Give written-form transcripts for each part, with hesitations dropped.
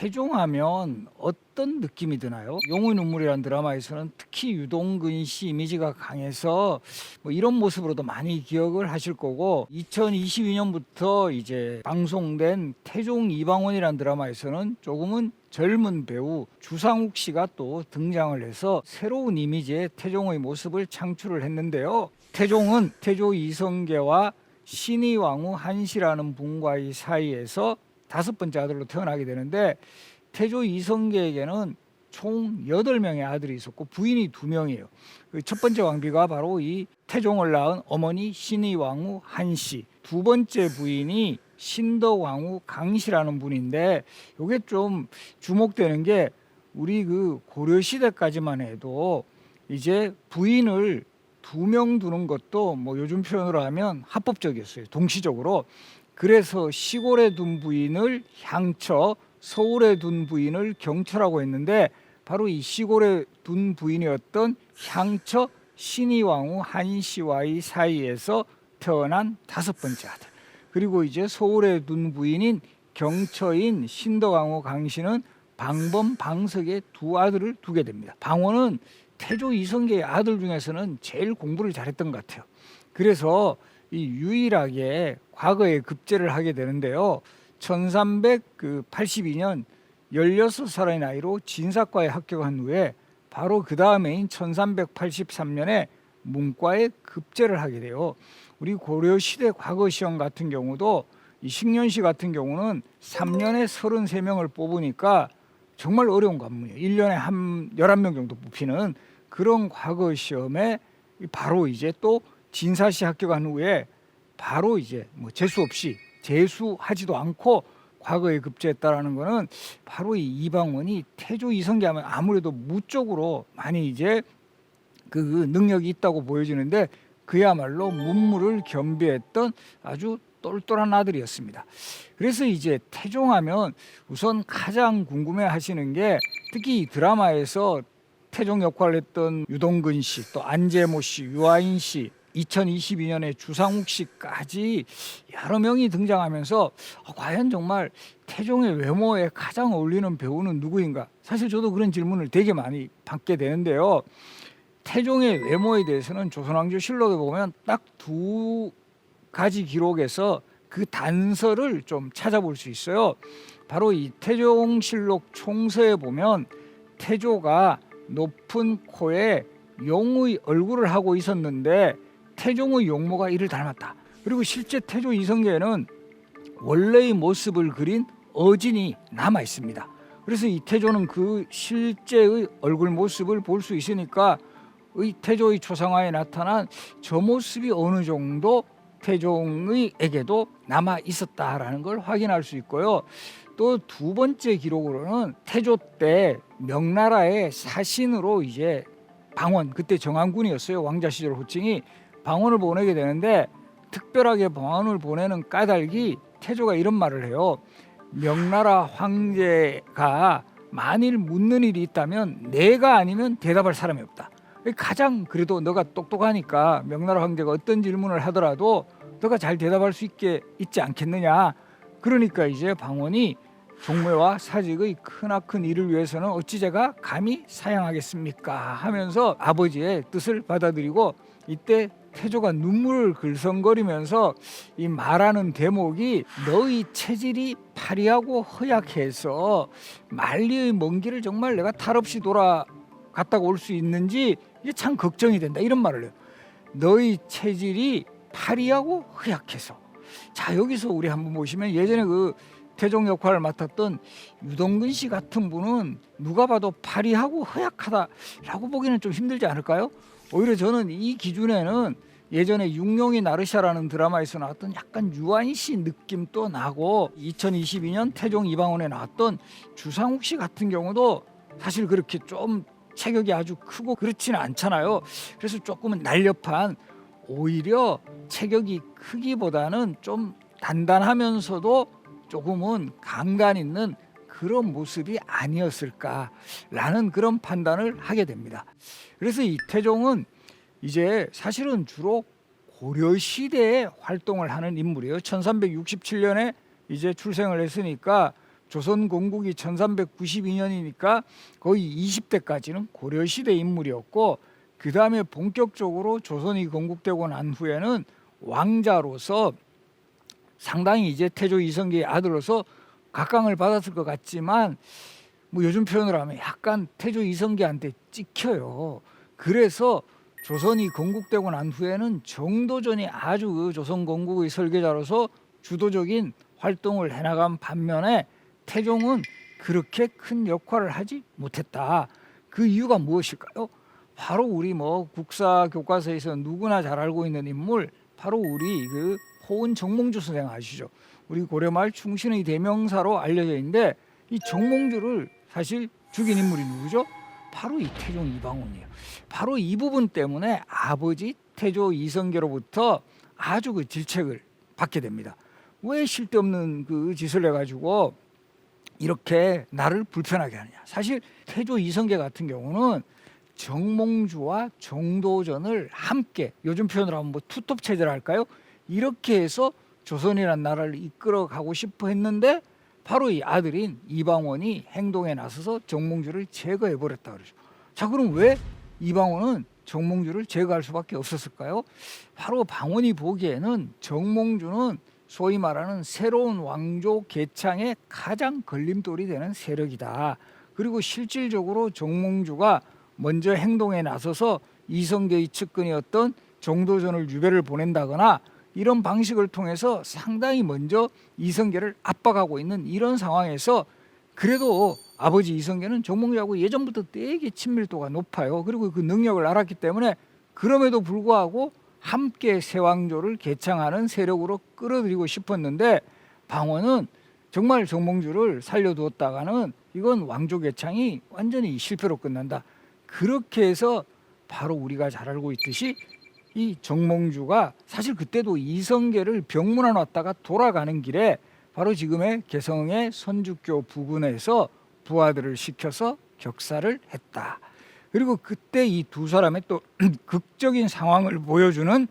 태종하면 어떤 느낌이 드나요? 용의 눈물이라는 드라마에서는 특히 유동근 씨 이미지가 강해서 뭐 이런 모습으로도 많이 기억을 하실 거고, 2022년부터 이제 방송된 태종 이방원이라는 드라마에서는 조금은 젊은 배우 주상욱 씨가 또 등장을 해서 새로운 이미지의 태종의 모습을 창출을 했는데요. 태종은 태조 이성계와 신의왕후 한씨라는 분과의 사이에서 5번째 아들로 태어나게 되는데, 태조 이성계에게는 총 8명의 아들이 있었고 부인이 2명이에요. 첫 번째 왕비가 바로 이 태종을 낳은 어머니 신의왕후 한씨, 두 번째 부인이 신덕왕후 강씨라는 분인데, 이게 좀 주목되는 게 우리 그 고려시대까지만 해도 이제 부인을 2명 두는 것도 뭐 요즘 표현으로 하면 합법적이었어요, 동시적으로. 그래서 시골에 둔 부인을 향처, 서울에 둔 부인을 경처라고 했는데, 바로 이 시골에 둔 부인이었던 향처 신의왕후 한씨와의 사이에서 태어난 5번째 아들, 그리고 이제 서울에 둔 부인인 경처인 신덕왕후 강씨는 방범, 방석의 2 아들을 두게 됩니다. 방원은 태조 이성계의 아들 중에서는 제일 공부를 잘했던 것 같아요. 그래서 이 유일하게 과거에 급제를 하게 되는데요. 1382년 16살의 나이로 진사과에 합격한 후에 바로 그 다음해인 1383년에 문과에 급제를 하게 돼요. 우리 고려시대 과거 시험 같은 경우도 이 식년시 같은 경우는 3년에 33명을 뽑으니까 정말 어려운 관문이에요. 1년에 한 11명 정도 뽑히는 그런 과거 시험에 바로 이제 또 진사시 합격한 후에 바로 이제 뭐 재수 없이, 재수하지도 않고 과거에 급제했다라는 거는 바로 이 이방원이 태조 이성계 하면 아무래도 무 쪽으로 많이 이제 그 능력이 있다고 보여지는데, 그야말로 문무를 겸비했던 아주 똘똘한 아들이었습니다. 그래서 이제 태종하면 우선 가장 궁금해 하시는 게, 특히 이 드라마에서 태종 역할을 했던 유동근 씨, 또 안재모 씨, 유아인 씨, 2022년에 주상욱 씨까지 여러 명이 등장하면서 과연 정말 태종의 외모에 가장 어울리는 배우는 누구인가? 사실 저도 그런 질문을 되게 많이 받게 되는데요. 태종의 외모에 대해서는 조선왕조실록에 보면 딱 2가지 기록에서 그 단서를 좀 찾아볼 수 있어요. 바로 이 태종실록 총서에 보면 태조가 높은 코에 용의 얼굴을 하고 있었는데 태종의 용모가 이를 닮았다. 그리고 실제 태조 이성계에는 원래의 모습을 그린 어진이 남아 있습니다. 그래서 이 태조는 그 실제의 얼굴 모습을 볼 수 있으니까 의 태조의 초상화에 나타난 저 모습이 어느 정도 태종에게도 남아 있었다라는 걸 확인할 수 있고요. 또 2번째 기록으로는 태조 때 명나라의 사신으로 이제 방원, 그때 정한군이었어요. 왕자 시절 호칭이. 방원을 보내게 되는데, 특별하게 방원을 보내는 까닭이 태조가 이런 말을 해요. 명나라 황제가 만일 묻는 일이 있다면 내가 아니면 대답할 사람이 없다. 가장 그래도 너가 똑똑하니까 명나라 황제가 어떤 질문을 하더라도 너가 잘 대답할 수 있지 않겠느냐. 그러니까 이제 방원이 종묘와 사직의 크나큰 일을 위해서는 어찌 제가 감히 사양하겠습니까 하면서 아버지의 뜻을 받아들이고, 이때 태조가 눈물을 글썽거리면서 이 말하는 대목이 너의 체질이 파리하고 허약해서 만리의 먼 길을 정말 내가 탈 없이 돌아갔다가 올 수 있는지 이게 참 걱정이 된다, 이런 말을 해요. 너의 체질이 파리하고 허약해서. 자, 여기서 우리 한번 보시면 예전에 그 태종 역할을 맡았던 유동근 씨 같은 분은 누가 봐도 파리하고 허약하다라고 보기는 좀 힘들지 않을까요? 오히려 저는 이 기준에는 예전에 육룡이 나르샤라는 드라마에서 나왔던 약간 유아인 씨 느낌도 나고, 2022년 태종 이방원에 나왔던 주상욱 씨 같은 경우도 사실 그렇게 좀 체격이 아주 크고 그렇지는 않잖아요. 그래서 조금은 날렵한, 오히려 체격이 크기보다는 좀 단단하면서도 조금은 강단 있는 그런 모습이 아니었을까라는 그런 판단을 하게 됩니다. 그래서 이 태종은 이제 사실은 주로 고려시대에 활동을 하는 인물이에요. 1367년에 이제 출생을 했으니까 조선 건국이 1392년이니까 거의 20대까지는 고려시대 인물이었고, 그 다음에 본격적으로 조선이 건국되고 난 후에는 왕자로서 상당히 이제 태조 이성계의 아들로서 각광을 받았을 것 같지만, 뭐 요즘 표현으로 하면 약간 태조 이성계한테 찍혀요. 그래서 조선이 건국되고 난 후에는 정도전이 아주 그 조선 건국의 설계자로서 주도적인 활동을 해나간 반면에 태종은 그렇게 큰 역할을 하지 못했다. 그 이유가 무엇일까요? 바로 우리 뭐 국사 교과서에서 누구나 잘 알고 있는 인물, 바로 우리 그 호은 정몽주 선생 아시죠? 우리 고려말 충신의 대명사로 알려져 있는데, 이 정몽주를 사실 죽인 인물이 누구죠? 바로 이 태종 이방원이에요. 바로 이 부분 때문에 아버지 태조 이성계로부터 아주 그 질책을 받게 됩니다. 왜 쓸데없는 그 짓을 해가지고 이렇게 나를 불편하게 하느냐. 사실 태조 이성계 같은 경우는 정몽주와 정도전을 함께, 요즘 표현으로 하면 뭐 투톱 체제를 할까요? 이렇게 해서 조선이라는 나라를 이끌어 가고 싶어 했는데, 바로 이 아들인 이방원이 행동에 나서서 정몽주를 제거해 버렸다 그러죠. 자, 그럼 왜 이방원은 정몽주를 제거할 수밖에 없었을까요? 바로 방원이 보기에는 정몽주는 소위 말하는 새로운 왕조 개창에 가장 걸림돌이 되는 세력이다. 그리고 실질적으로 정몽주가 먼저 행동에 나서서 이성계의 측근이었던 정도전을 유배를 보낸다거나 이런 방식을 통해서 상당히 먼저 이성계를 압박하고 있는 이런 상황에서, 그래도 아버지 이성계는 정몽주하고 예전부터 되게 친밀도가 높아요. 그리고 그 능력을 알았기 때문에 그럼에도 불구하고 함께 새왕조를 개창하는 세력으로 끌어들이고 싶었는데, 방원은 정말 정몽주를 살려두었다가는 이건 왕조 개창이 완전히 실패로 끝난다. 그렇게 해서 바로 우리가 잘 알고 있듯이 이 정몽주가 사실 그때도 이성계를 병문안 왔다가 돌아가는 길에 바로 지금의 개성의 선주교 부근에서 부하들을 시켜서 격사를 했다. 그리고 그때 이 두 사람의 또 극적인 상황을 보여주는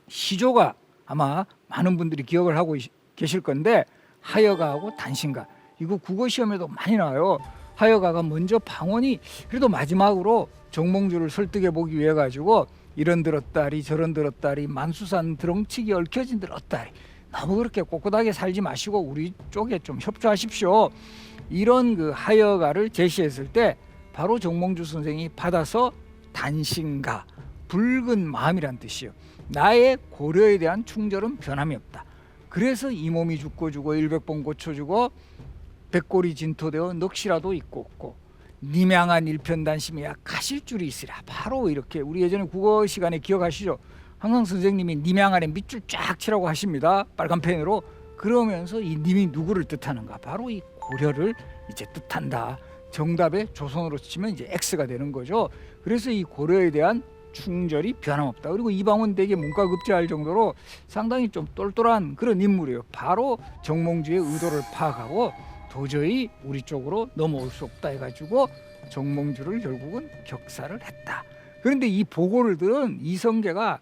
시조가 아마 많은 분들이 기억을 하고 계실 건데, 하여가하고 단신가. 이거 국어 시험에도 많이 나와요. 하여가가 먼저 방원이 그래도 마지막으로 정몽주를 설득해 보기 위해 가지고 이런 들었다리 저런 들었다리 만수산 드렁치기 얽혀진 들었다리, 너무 그렇게 꼿꼿하게 살지 마시고 우리 쪽에 좀 협조하십시오. 이런 그 하여가를 제시했을 때 바로 정몽주 선생이 받아서 단신가, 붉은 마음이란 뜻이에요. 나의 고려에 대한 충절은 변함이 없다. 그래서 이 몸이 죽고 주고 일백번 고쳐주고 백골이 진토되어 넋이라도 있고 없고 님양한 일편단심이야 가실 줄이 있으랴. 바로 이렇게 우리 예전에 국어 시간에 기억하시죠? 항상 선생님이 님양안에 밑줄 쫙 치라고 하십니다. 빨간 펜으로. 그러면서 이 님이 누구를 뜻하는가? 바로 이 고려를 이제 뜻한다. 정답에 조선으로 치면 이제 X가 되는 거죠. 그래서 이 고려에 대한 충절이 변함없다. 그리고 이방원 되게 문과급제할 정도로 상당히 좀 똘똘한 그런 인물이에요. 바로 정몽주의 의도를 파악하고 도저히 우리 쪽으로 넘어올 수 없다 해가지고 정몽주를 결국은 격사를 했다. 그런데 이 보고를 들은 이성계가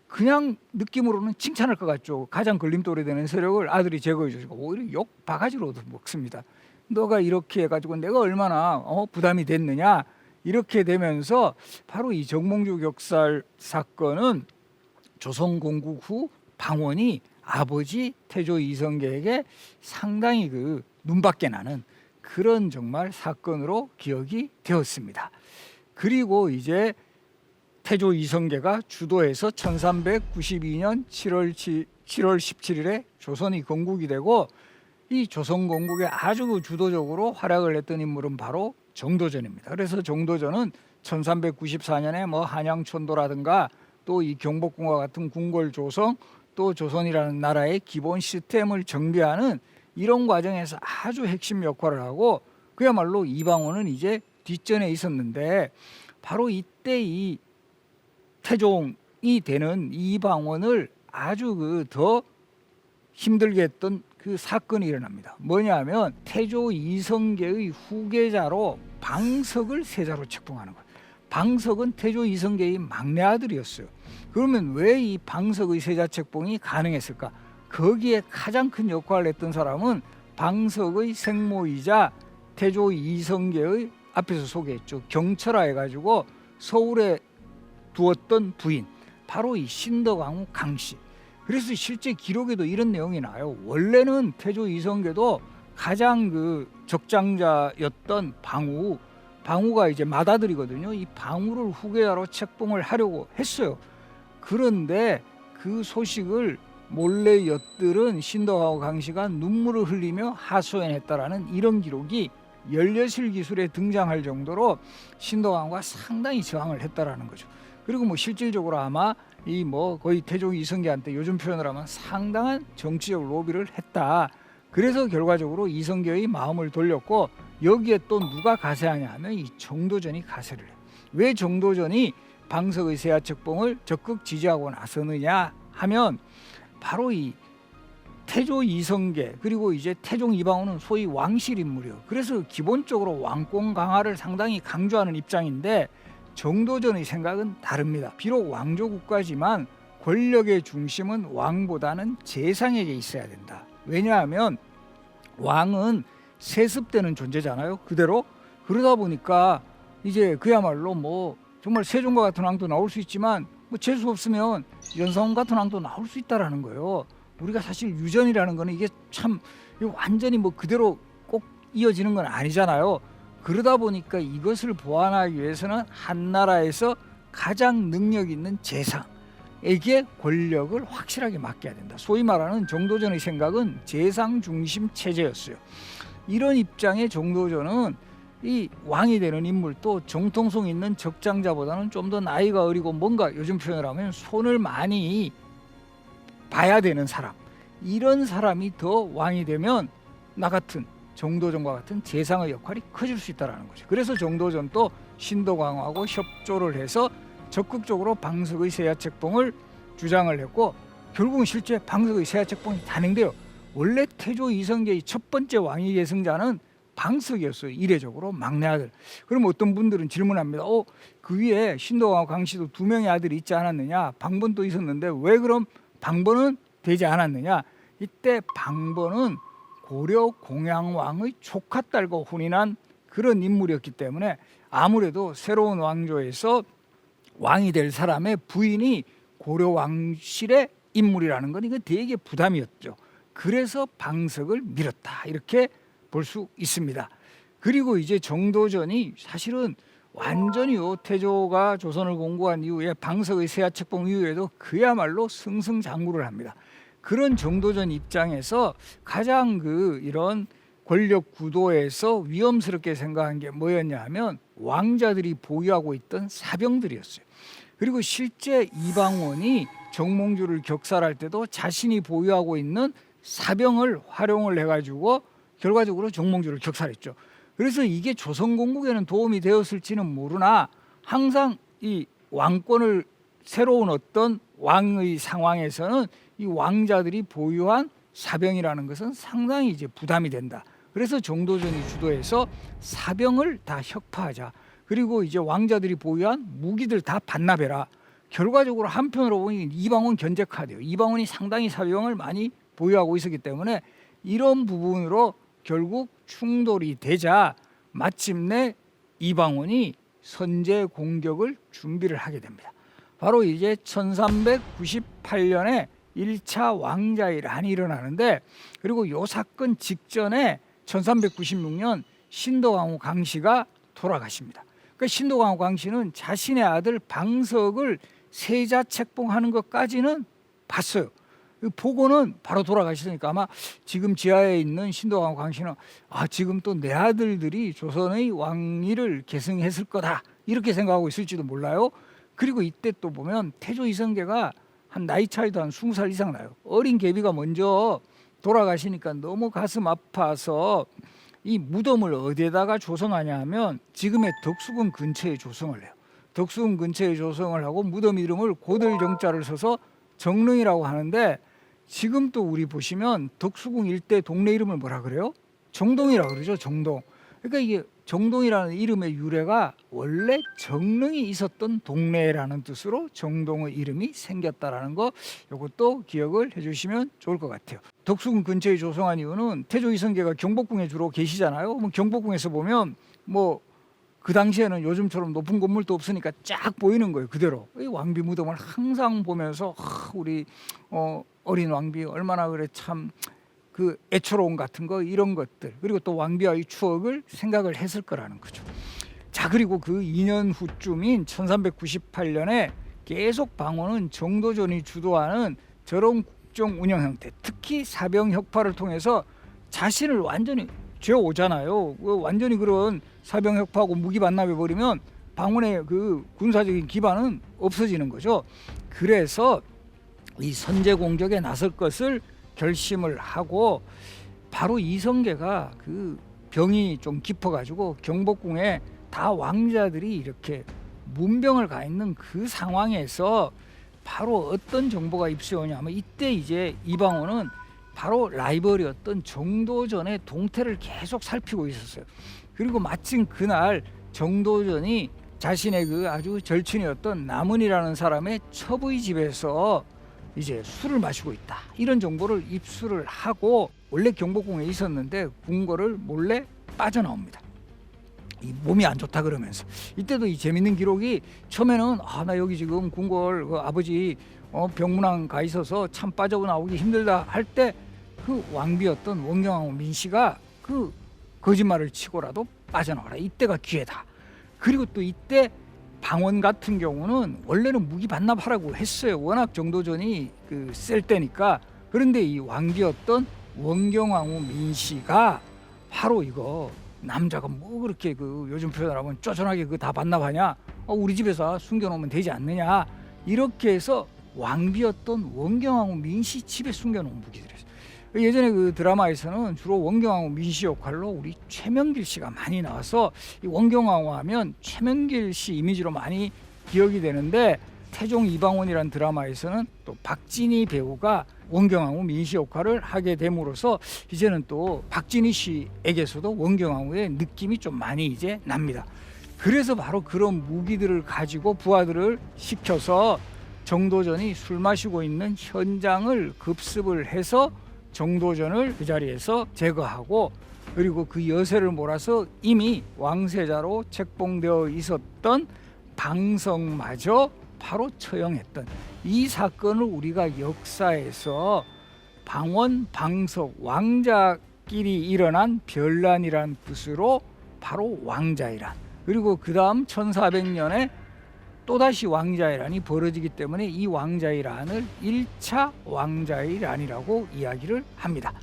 그냥 느낌으로는 칭찬할 것 같죠. 가장 걸림돌이 되는 세력을 아들이 제거해 주시고 오히려 욕 바가지로 먹습니다. 너가 이렇게 해가지고 내가 얼마나 부담이 됐느냐. 이렇게 되면서 바로 이 정몽주 격살 사건은 조선 건국 후 방원이 아버지 태조 이성계에게 상당히 그 눈밖에 나는 그런 정말 사건으로 기억이 되었습니다. 그리고 이제 태조 이성계가 주도해서 1392년 7월 17일에 조선이 건국이 되고, 이 조선 건국에 아주 그 주도적으로 활약을 했던 인물은 바로 정도전입니다. 그래서 정도전은 1394년에 뭐 한양천도라든가 또 이 경복궁과 같은 궁궐 조성, 또 조선이라는 나라의 기본 시스템을 정비하는 이런 과정에서 아주 핵심 역할을 하고, 그야말로 이방원은 이제 뒷전에 있었는데, 바로 이때 이 태종이 되는 이방원을 아주 그 더 힘들게 했던 그 사건이 일어납니다. 뭐냐면 태조 이성계의 후계자로 방석을 세자로 책봉하는 거예요. 방석은 태조 이성계의 막내 아들이었어요. 그러면 왜 이 방석의 세자 책봉이 가능했을까? 거기에 가장 큰 역할을 했던 사람은 방석의 생모이자 태조 이성계의 앞에서 소개했죠. 경철아 해가지고 서울에 두었던 부인, 바로 이 신덕왕후 강씨. 그래서 실제 기록에도 이런 내용이 나와요. 원래는 태조 이성계도 가장 그 적장자였던 방후가 이제 맏아들이거든요. 이 방후를 후계자로 책봉을 하려고 했어요. 그런데 그 소식을 몰래 엿들은 신덕왕후 강씨가 눈물을 흘리며 하소연했다라는 이런 기록이 열려실 기술에 등장할 정도로 신덕왕후가 상당히 저항을 했다라는 거죠. 그리고 뭐 실질적으로 아마 이 뭐 거의 태조 이성계한테 요즘 표현을 하면 상당한 정치적 로비를 했다. 그래서 결과적으로 이성계의 마음을 돌렸고, 여기에 또 누가 가세하냐 하면 이 정도전이 가세를 해요. 왜 정도전이 방석의 세아책봉을 적극 지지하고 나서느냐 하면 바로 이 태조 이성계 그리고 이제 태종 이방원은 소위 왕실 인물이에요. 그래서 기본적으로 왕권 강화를 상당히 강조하는 입장인데, 정도전의 생각은 다릅니다. 비록 왕조 국가지만 권력의 중심은 왕보다는 재상에게 있어야 된다. 왜냐하면 왕은 세습되는 존재잖아요. 그대로. 그러다 보니까 이제 그야말로 뭐 정말 세종과 같은 왕도 나올 수 있지만 뭐 재수 없으면 연산군 같은 왕도 나올 수 있다라는 거예요. 우리가 사실 유전이라는 거는 이게 참 완전히 뭐 그대로 꼭 이어지는 건 아니잖아요. 그러다 보니까 이것을 보완하기 위해서는 한 나라에서 가장 능력 있는 재상에게 권력을 확실하게 맡겨야 된다. 소위 말하는 정도전의 생각은 재상 중심 체제였어요. 이런 입장의 정도전은 이 왕이 되는 인물도 정통성 있는 적장자보다는 좀 더 나이가 어리고 뭔가 요즘 표현을 하면 손을 많이 봐야 되는 사람, 이런 사람이 더 왕이 되면 나 같은 정도전과 같은 재상의 역할이 커질 수 있다는 거죠. 그래서 정도전도 신덕왕후하고 협조를 해서 적극적으로 방석의 세아책봉을 주장을 했고, 결국은 실제 방석의 세아책봉이 단행돼요. 원래 태조 이성계의 첫 번째 왕위 계승자는 방석이었어요. 이례적으로 막내 아들. 그럼 어떤 분들은 질문합니다. 그 위에 신덕왕후 강씨도 두 명의 아들이 있지 않았느냐, 방번도 있었는데 왜 그럼 방번은 되지 않았느냐. 이때 방번은 고려 공양왕의 조카딸과 혼인한 그런 인물이었기 때문에 아무래도 새로운 왕조에서 왕이 될 사람의 부인이 고려 왕실의 인물이라는 건 이거 되게 부담이었죠. 그래서 방석을 밀었다, 이렇게 볼 수 있습니다. 그리고 이제 정도전이 사실은 완전히요, 태조가 조선을 공국한 이후에 방석의 세아책봉 이후에도 그야말로 승승장구를 합니다. 그런 정도전 입장에서 가장 이런 권력 구도에서 위험스럽게 생각한 게 뭐였냐 하면 왕자들이 보유하고 있던 사병들이었어요. 그리고 실제 이방원이 정몽주를 격살할 때도 자신이 보유하고 있는 사병을 활용을 해가지고 결과적으로 정몽주를 격살했죠. 그래서 이게 조선 건국에는 도움이 되었을지는 모르나 항상 이 왕권을 새로운 어떤 왕의 상황에서는 이 왕자들이 보유한 사병이라는 것은 상당히 이제 부담이 된다. 그래서 정도전이 주도해서 사병을 다 혁파하자. 그리고 이제 왕자들이 보유한 무기들 다 반납해라. 결과적으로 한편으로 보니 이방원 견제카드예요. 이방원이 상당히 사병을 많이 보유하고 있었기 때문에 이런 부분으로 결국 충돌이 되자 마침내 이방원이 선제 공격을 준비를 하게 됩니다. 바로 이제 1398년에 1차 왕자의란이 일어나는데, 그리고 이 사건 직전에 1396년 신덕왕후 강씨가 돌아가십니다. 그러니까 신덕왕후 강씨는 자신의 아들 방석을 세자 책봉하는 것까지는 봤어요. 보고는 바로 돌아가셨으니까 아마 지금 지하에 있는 신덕왕후 강씨는 지금 또 내 아들들이 조선의 왕위를 계승했을 거다, 이렇게 생각하고 있을지도 몰라요. 그리고 이때 또 보면 태조 이성계가 한 나이 차이도 한 20살 이상 나요. 어린 계비가 먼저 돌아가시니까 너무 가슴 아파서 이 무덤을 어디에다가 조성하냐 하면 지금의 덕수궁 근처에 조성을 해요. 덕수궁 근처에 조성을 하고 무덤 이름을 고들정자를 써서 정릉이라고 하는데, 지금 또 우리 보시면 덕수궁 일대 동네 이름을 뭐라 그래요? 정동이라고 그러죠. 정동. 그러니까 이게 정동이라는 이름의 유래가 원래 정릉이 있었던 동네라는 뜻으로 정동의 이름이 생겼다라는 거, 이것도 기억을 해주시면 좋을 것 같아요. 덕수궁 근처에 조성한 이유는 태조 이성계가 경복궁에 주로 계시잖아요. 뭐 경복궁에서 보면 뭐 그 당시에는 요즘처럼 높은 건물도 없으니까 쫙 보이는 거예요. 그대로 이 왕비 무덤을 항상 보면서 우리 어린 왕비 얼마나 그래 참 그 애처로움 같은 거, 이런 것들, 그리고 또 왕비와의 추억을 생각을 했을 거라는 거죠. 자, 그리고 그 2년 후쯤인 1398년에 계속 방원은 정도전이 주도하는 저런 국정 운영 형태, 특히 사병혁파를 통해서 자신을 완전히 죄오잖아요. 완전히 그런 사병혁파하고 무기 반납해 버리면 방원의 그 군사적인 기반은 없어지는 거죠. 그래서 이 선제 공격에 나설 것을 결심을 하고, 바로 이성계가 그 병이 좀 깊어가지고 경복궁에 다 왕자들이 이렇게 문병을 가 있는 그 상황에서 바로 어떤 정보가 입수해 오냐면, 이때 이제 이방원은 바로 라이벌이었던 정도전의 동태를 계속 살피고 있었어요. 그리고 마침 그날 정도전이 자신의 그 아주 절친이었던 남은이라는 사람의 첩의 집에서 이제 술을 마시고 있다, 이런 정보를 입수를 하고 원래 경복궁에 있었는데 궁궐을 몰래 빠져나옵니다. 이 몸이 안 좋다 그러면서. 이때도 이 재밌는 기록이, 처음에는 나 여기 지금 궁궐 그 아버지 병문안 가 있어서 참 빠져나오기 힘들다 할 때, 그 왕비였던 원경왕후 민씨가 그 거짓말을 치고라도 빠져나와라, 이때가 기회다. 그리고 또 이때 방원 같은 경우는 원래는 무기 반납하라고 했어요. 워낙 정도전이 셀 때니까. 그런데 이 왕비였던 원경왕후 민씨가 바로 이거, 남자가 뭐 그렇게 요즘 표현을 하면 쪼잔하게 다 반납하냐, 우리 집에서 숨겨놓으면 되지 않느냐, 이렇게 해서 왕비였던 원경왕후 민씨 집에 숨겨놓은 무기들이었어요. 예전에 그 드라마에서는 주로 원경왕후 민씨 역할로 우리 최명길 씨가 많이 나와서, 이 원경왕후 하면 최명길 씨 이미지로 많이 기억이 되는데, 태종 이방원이라는 드라마에서는 또 박진희 배우가 원경왕후 민씨 역할을 하게 됨으로써 이제는 또 박진희 씨에게서도 원경왕후의 느낌이 좀 많이 이제 납니다. 그래서 바로 그런 무기들을 가지고 부하들을 시켜서 정도전이 술 마시고 있는 현장을 급습을 해서 정도전을 그 자리에서 제거하고, 그리고 그 여세를 몰아서 이미 왕세자로 책봉되어 있었던 방석마저 바로 처형했던 이 사건을 우리가 역사에서 방원, 방석, 왕자끼리 일어난 변란이란 뜻으로 바로 왕자이란, 그리고 그 다음 1400년에 또다시 왕자이란이 벌어지기 때문에 이 왕자이란을 1차 왕자이란이라고 이야기를 합니다.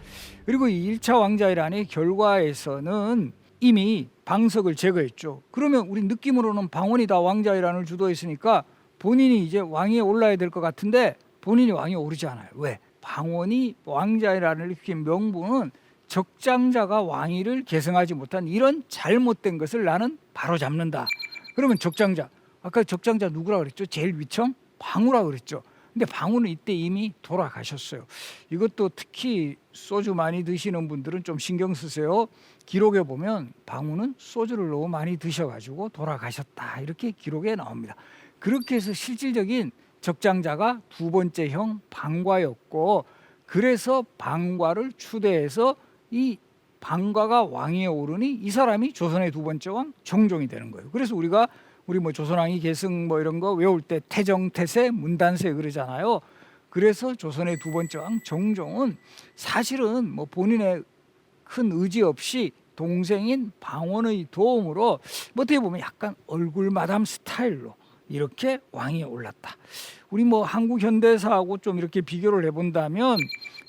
그리고 이 1차 왕자이란의 결과에서는 이미 방석을 제거했죠. 그러면 우리 느낌으로는 방원이 다 왕자이란을 주도했으니까 본인이 이제 왕위에 올라야 될 것 같은데, 본인이 왕위에 오르지 않아요. 왜? 방원이 왕자이란을 일으킨 명분은 적장자가 왕위를 계승하지 못한 이런 잘못된 것을 나는 바로잡는다. 그러면 적장자, 아까 적장자 누구라 그랬죠? 제일 위청? 방우라 그랬죠. 근데 방우는 이때 이미 돌아가셨어요. 이것도 특히 소주 많이 드시는 분들은 좀 신경 쓰세요. 기록에 보면 방우는 소주를 너무 많이 드셔가지고 돌아가셨다, 이렇게 기록에 나옵니다. 그렇게 해서 실질적인 적장자가 두 번째 형 방과였고, 그래서 방과를 추대해서 이 방과가 왕위에 오르니 이 사람이 조선의 두 번째 왕 정종이 되는 거예요. 그래서 우리 뭐 조선왕이 계승 뭐 이런 거 외울 때 태정, 태세, 문단세 그러잖아요. 그래서 조선의 두 번째 왕 정종은 사실은 뭐 본인의 큰 의지 없이 동생인 방원의 도움으로 뭐 어떻게 보면 약간 얼굴 마담 스타일로 이렇게 왕위에 올랐다. 우리 뭐 한국 현대사하고 좀 이렇게 비교를 해본다면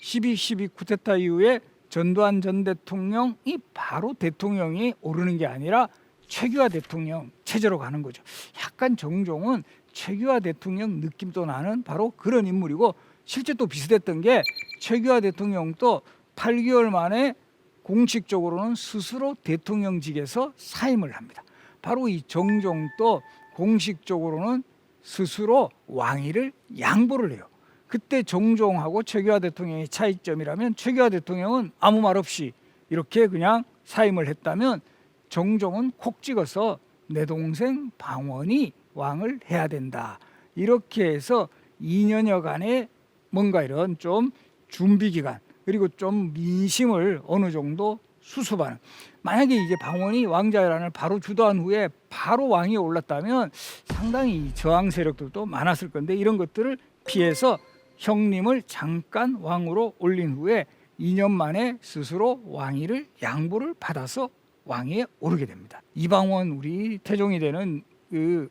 12.12 쿠데타 이후에 전두환 전 대통령이 바로 대통령이 오르는 게 아니라 최규하 대통령 체제로 가는 거죠. 약간 정종은 최규하 대통령 느낌도 나는 바로 그런 인물이고, 실제 또 비슷했던 게 최규하 대통령도 8개월 만에 공식적으로는 스스로 대통령직에서 사임을 합니다. 바로 이 정종도 공식적으로는 스스로 왕위를 양보를 해요. 그때 정종하고 최규하 대통령의 차이점이라면, 최규하 대통령은 아무 말 없이 이렇게 그냥 사임을 했다면 정종은 콕 찍어서 내 동생 방원이 왕을 해야 된다. 이렇게 해서 2년여간의 뭔가 이런 좀 준비 기간 그리고 좀 민심을 어느 정도 수습하는, 만약에 이제 방원이 왕자회란을 바로 주도한 후에 바로 왕이 올랐다면 상당히 저항 세력들도 많았을 건데 이런 것들을 피해서 형님을 잠깐 왕으로 올린 후에 2년 만에 스스로 왕위를 양보를 받아서 왕위에 오르게 됩니다. 이방원 우리 태종이 되는 그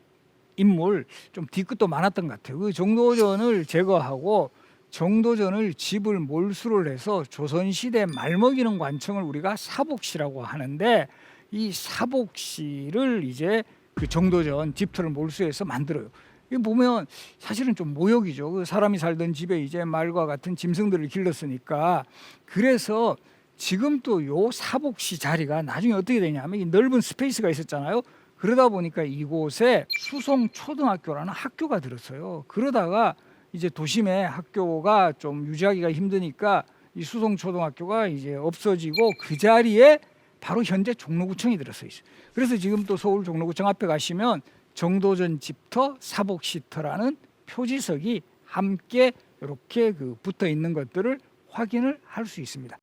인물 좀 뒤끝도 많았던 것 같아요. 그 정도전을 제거하고 정도전을 집을 몰수를 해서 조선시대 말먹이는 관청을 우리가 사복시라고 하는데 이 사복시를 이제 그 정도전 집터를 몰수해서 만들어요. 이거 보면 사실은 좀 모욕이죠. 그 사람이 살던 집에 이제 말과 같은 짐승들을 길렀으니까. 그래서 지금 또 요 사복시 자리가 나중에 어떻게 되냐면 이 넓은 스페이스가 있었잖아요. 그러다 보니까 이곳에 수송초등학교라는 학교가 들었어요. 그러다가 이제 도심에 학교가 좀 유지하기가 힘드니까 이 수송초등학교가 이제 없어지고 그 자리에 바로 현재 종로구청이 들어서 있어요. 그래서 지금 또 서울 종로구청 앞에 가시면 정도전 집터 사복시터라는 표지석이 함께 이렇게 그 붙어 있는 것들을 확인을 할 수 있습니다.